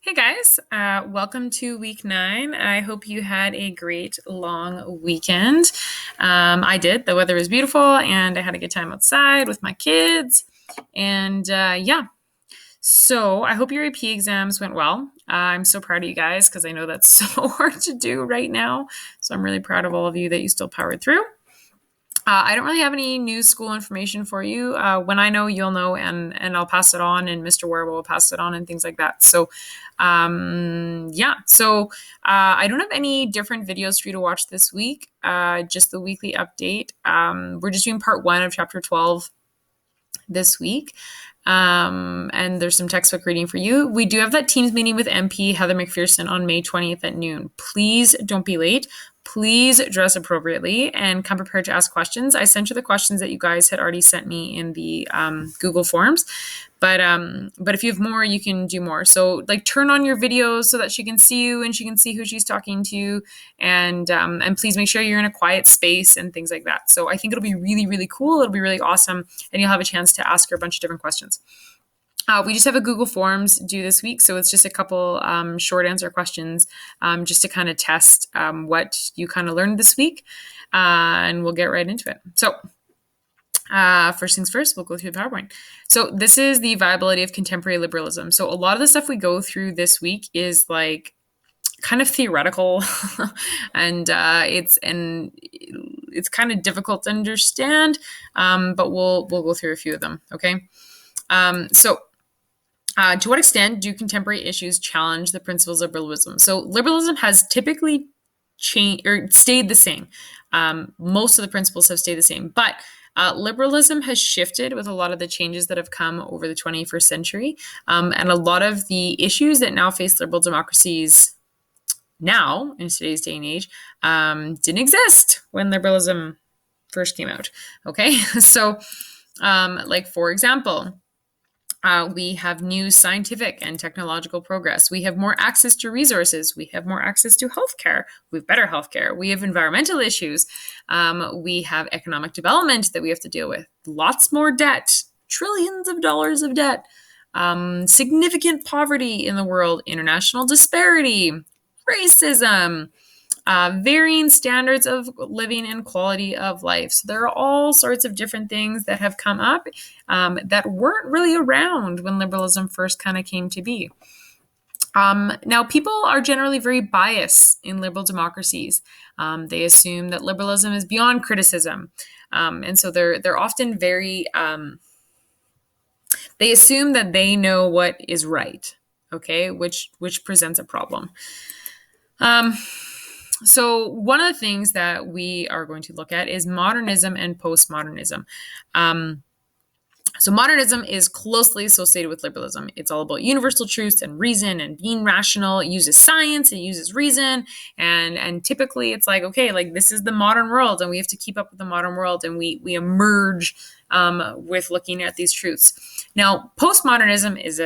Hey guys, welcome to week 9. I hope you had a great long weekend. I did. The weather was beautiful and I had a good time outside with my kids. And yeah, so I hope your AP exams went well. I'm so proud of you guys because I know that's so hard to do right now. So I'm really proud of all of you that you still powered through. I don't really have any new school information for you. When I know, you'll know, and I'll pass it on, and Mr. Ware will pass it on, and things like that. So, yeah. So I don't have any different videos for you to watch this week. Just the weekly update. We're just doing part 1 of chapter 12 this week. And there's some textbook reading for you. We do have that Teams meeting with MP Heather McPherson on May 20th at noon. Please don't be late. Please dress appropriately and come prepared to ask questions. I sent you the questions that you guys had already sent me in the Google Forms. But if you have more, you can do more. So like turn on your videos so that she can see you and she can see who she's talking to, and please make sure you're in a quiet space and things like that. So I think it'll be really, really cool. It'll be really awesome, and you'll have a chance to ask her a bunch of different questions. We just have a Google Forms due this week, so it's just a couple short answer questions just to kind of test what you kind of learned this week, and we'll get right into it. So first things first, we'll go through the PowerPoint. So this is the viability of contemporary liberalism. So a lot of the stuff we go through this week is like kind of theoretical and it's kind of difficult to understand, but we'll go through a few of them. Okay. To what extent do contemporary issues challenge the principles of liberalism? So liberalism has typically changed or stayed the same. Most of the principles have stayed the same, but liberalism has shifted with a lot of the changes that have come over the 21st century. And a lot of the issues that now face liberal democracies now, in today's day and age, didn't exist when liberalism first came out. Okay, so like for example, we have new scientific and technological progress. We have more access to resources. We have more access to healthcare. We have better healthcare. We have environmental issues. We have economic development that we have to deal with. Lots more debt, trillions of dollars of debt, significant poverty in the world, international disparity, racism, varying standards of living and quality of life. So there are all sorts of different things that have come up that weren't really around when liberalism first kind of came to be. Now, people are generally very biased in liberal democracies. They assume that liberalism is beyond criticism, and so they're often very. They assume that they know what is right. Okay, which presents a problem. So one of the things that we are going to look at is modernism and postmodernism. So modernism is closely associated with liberalism. It's all about universal truths and reason and being rational. It uses science, it uses reason, and typically it's like, okay, like this is the modern world, and we have to keep up with the modern world, and we emerge with looking at these truths. Now, postmodernism is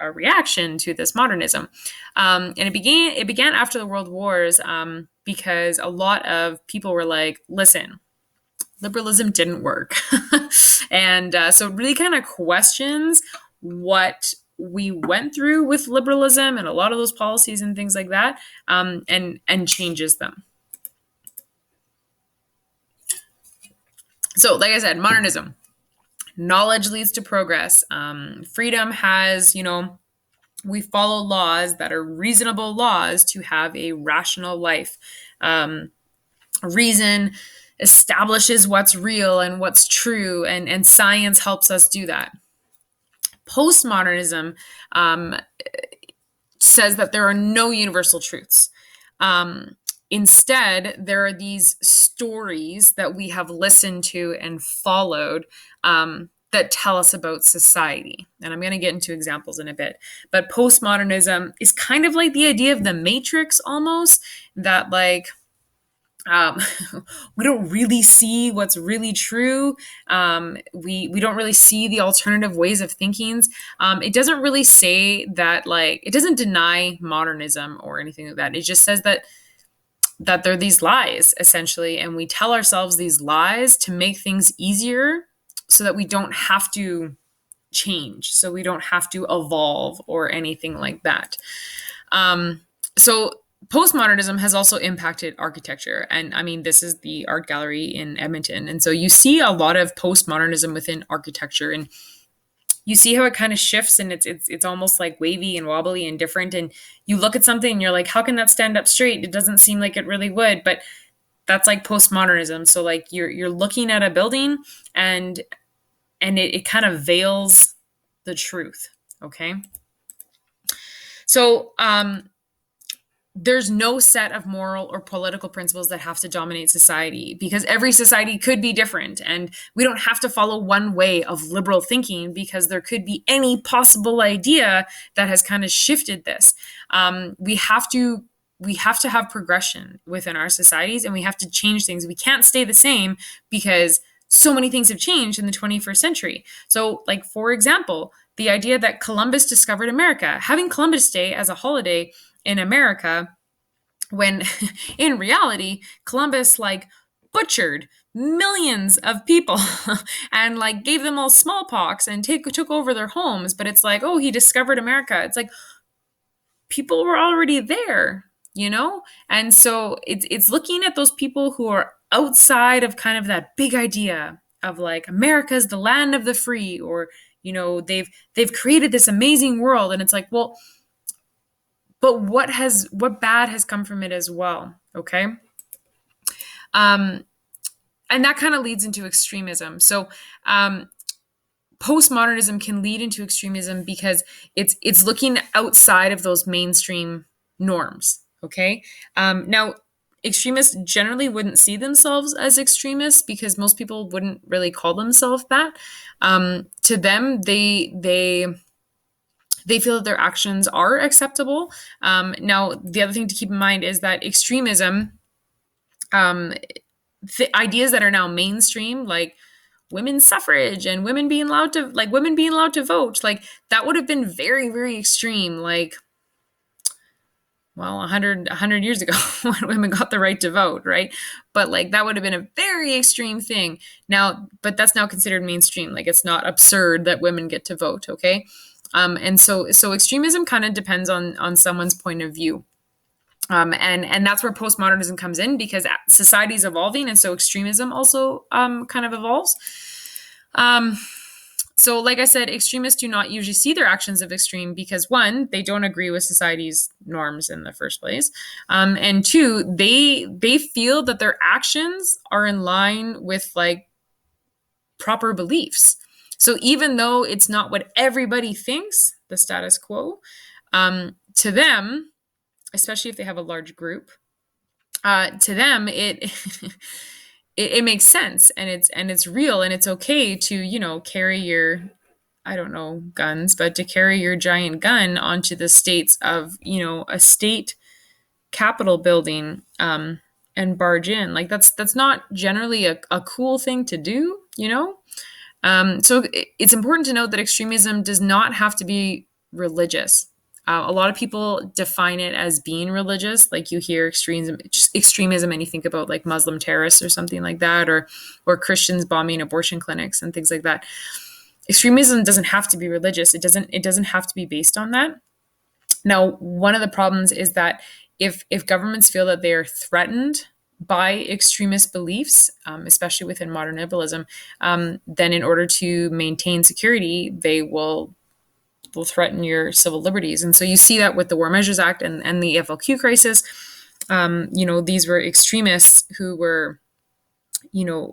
a reaction to this modernism. And it began after the World Wars because a lot of people were like, listen, liberalism didn't work. And so it really kind of questions what we went through with liberalism and a lot of those policies and things like that, and changes them. So like I said, modernism. Knowledge leads to progress. Freedom has, we follow laws that are reasonable laws to have a rational life. Reason establishes what's real and what's true, and science helps us do that. Postmodernism says that there are no universal truths. Instead, there are these stories that we have listened to and followed that tell us about society. And I'm going to get into examples in a bit. But postmodernism is kind of like the idea of the Matrix almost, that like we don't really see what's really true. We don't really see the alternative ways of thinking. It doesn't really say that, like, it doesn't deny modernism or anything like that. It just says that there are these lies, essentially, and we tell ourselves these lies to make things easier so that we don't have to change, so we don't have to evolve or anything like that. So postmodernism has also impacted architecture. And I mean, this is the art gallery in Edmonton. And so you see a lot of postmodernism within architecture, and you see how it kind of shifts, and it's almost like wavy and wobbly and different. And you look at something and you're like, how can that stand up straight? It doesn't seem like it really would, but that's like postmodernism. So like you're looking at a building, and it kind of veils the truth. Okay. So there's no set of moral or political principles that have to dominate society, because every society could be different, and we don't have to follow one way of liberal thinking, because there could be any possible idea that has kind of shifted this. We have to have progression within our societies, and we have to change things. We can't stay the same, because so many things have changed in the 21st century. So, like, for example, the idea that Columbus discovered America, having Columbus Day as a holiday in America, when in reality, Columbus like butchered millions of people and like gave them all smallpox and took over their homes. But it's like, oh, he discovered America. It's like people were already there, you know? And so it's looking at those people who are outside of kind of that big idea of like America's the land of the free, or you know, they've created this amazing world, and it's like, well, but what bad has come from it as well? Okay. And that kind of leads into extremism. So postmodernism can lead into extremism because it's looking outside of those mainstream norms. Okay. Now, extremists generally wouldn't see themselves as extremists, because most people wouldn't really call themselves that. To them, they feel that their actions are acceptable. Now, the other thing to keep in mind is that extremism, ideas that are now mainstream, like women's suffrage and women being allowed to vote, like that would have been very, very extreme, like, well, 100 years ago when women got the right to vote, right? But like that would have been a very extreme thing. Now, but that's now considered mainstream. Like it's not absurd that women get to vote, okay? And so extremism kind of depends on someone's point of view. And that's where postmodernism comes in, because society is evolving, and so extremism also kind of evolves. So like I said, extremists do not usually see their actions as extreme because, one, they don't agree with society's norms in the first place. And two, they feel that their actions are in line with like proper beliefs. So even though it's not what everybody thinks, the status quo, to them, especially if they have a large group, to them it it makes sense, and it's real, and it's okay to, you know, carry your, I don't know, guns, but to carry your giant gun onto the states of, you know, a state capitol building, and barge in. Like that's not generally a cool thing to do, you know? So it's important to note that extremism does not have to be religious. A lot of people define it as being religious. Like you hear extremism and you think about like Muslim terrorists or something like that, or Christians bombing abortion clinics and things like that. Extremism doesn't have to be religious. It doesn't have to be based on that. Now, one of the problems is that if governments feel that they are threatened by extremist beliefs, especially within modern liberalism, then in order to maintain security, they will threaten your civil liberties. And so you see that with the War Measures Act and the FLQ crisis. You know, these were extremists who were, you know,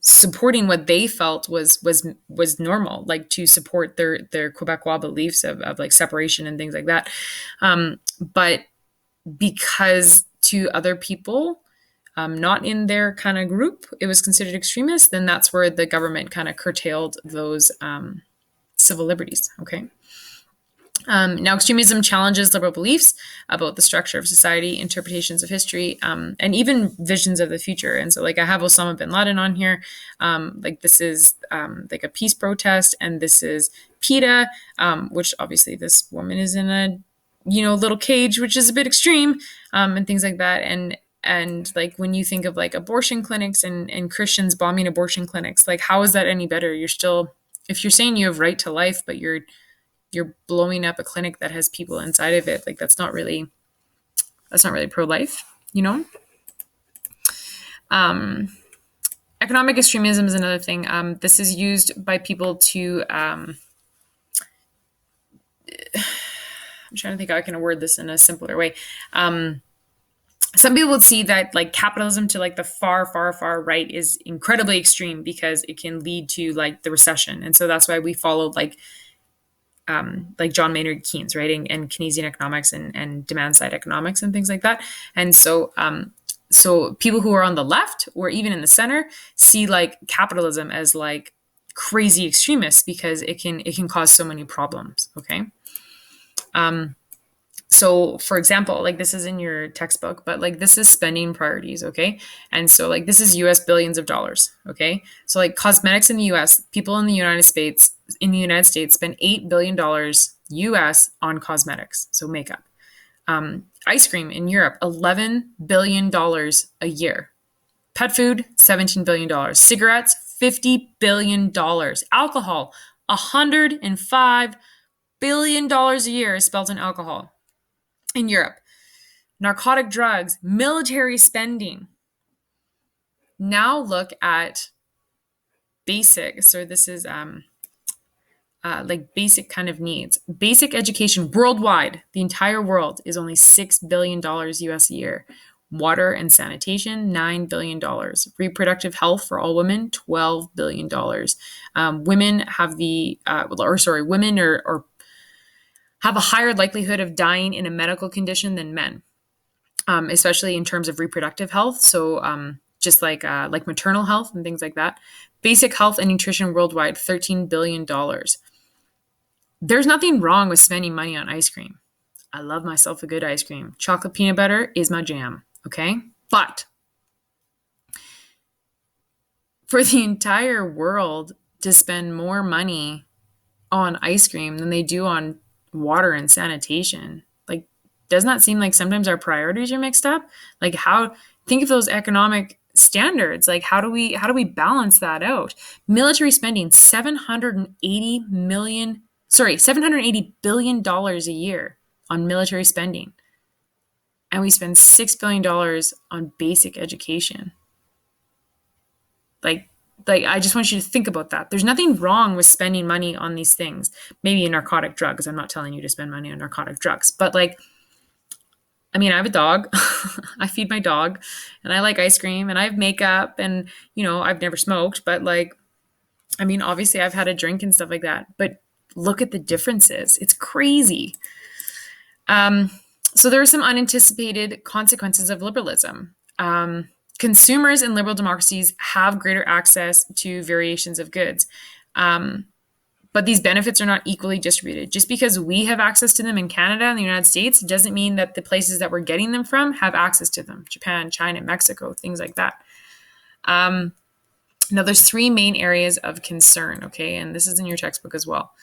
supporting what they felt was normal, like to support their Quebecois beliefs of like separation and things like that. But because to other people, not in their kind of group, it was considered extremist, then that's where the government kind of curtailed those civil liberties. Okay. Now, extremism challenges liberal beliefs about the structure of society, interpretations of history, and even visions of the future. And so, like, I have Osama bin Laden on here. Like, this is like a peace protest, and this is PETA, which obviously this woman is in a, you know, little cage, which is a bit extreme, and things like that. And like when you think of like abortion clinics and Christians bombing abortion clinics, like how is that any better? You're still if you're saying you have right to life, but you're blowing up a clinic that has people inside of it, like that's not really pro-life, you know? Um, economic extremism is another thing. This is used by people to, I'm trying to think how I can word this in a simpler way. Some people would see that like capitalism to like the far, far, far right is incredibly extreme because it can lead to like the recession. And so that's why we followed like John Maynard Keynes, right? And Keynesian economics and demand side economics and things like that. And so people who are on the left or even in the center see like capitalism as like crazy extremists because it can cause so many problems. Okay. So for example, like this is in your textbook, but like this is spending priorities, okay? And so like this is US billions of dollars, okay? So like cosmetics in the US, people in the United States spend $8 billion US on cosmetics, so makeup. Ice cream in Europe, $11 billion a year. Pet food, $17 billion. Cigarettes, $50 billion. Alcohol, $105 billion a year is spent on alcohol in Europe. Narcotic drugs, military spending. Now look at basic. So this is like basic kind of needs. Basic education worldwide, the entire world is only $6 billion US a year. Water and sanitation, $9 billion. Reproductive health for all women, $12 billion. Women have women or have a higher likelihood of dying in a medical condition than men. Especially in terms of reproductive health. So just like maternal health and things like that. Basic health and nutrition worldwide, $13 billion. There's nothing wrong with spending money on ice cream. I love myself a good ice cream. Chocolate peanut butter is my jam, okay? But for the entire world to spend more money on ice cream than they do on water and sanitation, like, doesn't that seem like sometimes our priorities are mixed up? Like think of those economic standards. Like how do we balance that out? Military spending, $780 billion a year on military spending. And we spend $6 billion on basic education. Like I just want you to think about that. There's nothing wrong with spending money on these things. Maybe narcotic drugs. I'm not telling you to spend money on narcotic drugs, but like, I mean, I have a dog. I feed my dog and I like ice cream and I have makeup and, I've never smoked, but like, I mean, obviously I've had a drink and stuff like that, but look at the differences. It's crazy. So there are some unanticipated consequences of liberalism. Consumers in liberal democracies have greater access to variations of goods. But these benefits are not equally distributed. Just because we have access to them in Canada and the United States doesn't mean that the places that we're getting them from have access to them. Japan, China, Mexico, things like that. Now, there's three main areas of concern, okay? And this is in your textbook as well.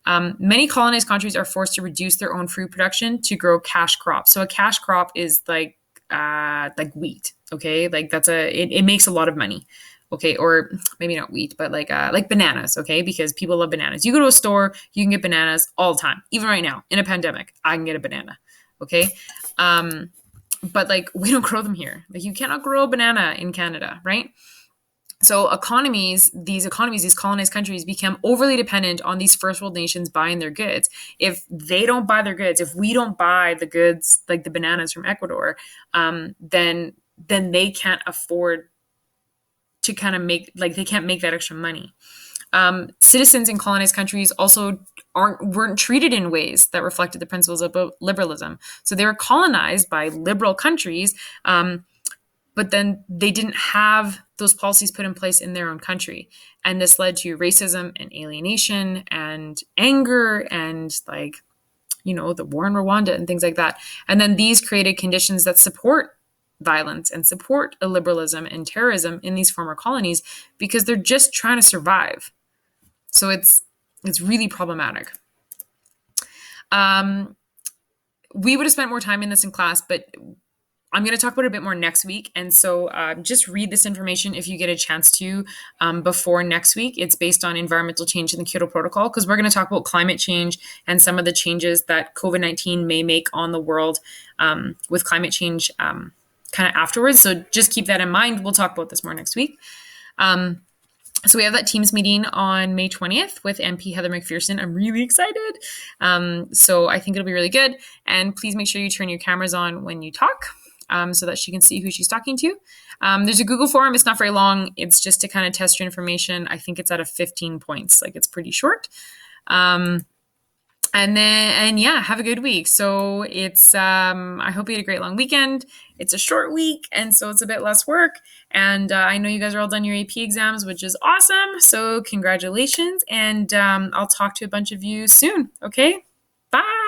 Many colonized countries are forced to reduce their own food production to grow cash crops. So a cash crop is like wheat, okay? Like it makes a lot of money. Okay, or maybe not wheat, but like bananas, okay? Because people love bananas. You go to a store, you can get bananas all the time. Even right now, in a pandemic, I can get a banana, okay? But like we don't grow them here. Like you cannot grow a banana in Canada, right? So these colonized countries become overly dependent on these first world nations buying their goods. If they don't buy their goods, if we don't buy the goods, like the bananas from Ecuador, then they can't afford to kind of they can't make that extra money. Citizens in colonized countries also weren't treated in ways that reflected the principles of liberalism. So they were colonized by liberal countries, but then they didn't have those policies put in place in their own country. And this led to racism and alienation and anger and the war in Rwanda and things like that. And then these created conditions that support violence and support illiberalism and terrorism in these former colonies because they're just trying to survive. So it's really problematic. We would have spent more time in this in class, but I'm going to talk about it a bit more next week. And so just read this information if you get a chance to before next week. It's based on environmental change in the Kyoto Protocol, because we're going to talk about climate change and some of the changes that COVID-19 may make on the world with climate change kind of afterwards. So just keep that in mind. We'll talk about this more next week. So we have that Teams meeting on May 20th with MP Heather McPherson. I'm really excited. So I think it'll be really good. And please make sure you turn your cameras on when you talk so that she can see who she's talking to. There's a Google form. It's not very long. It's just to kind of test your information. I think it's out of 15 points. Like, it's pretty short. And yeah, have a good week. So it's, I hope you had a great long weekend. It's a short week, and so it's a bit less work. And I know you guys are all done your AP exams, which is awesome. So congratulations. And I'll talk to a bunch of you soon. Okay. Bye.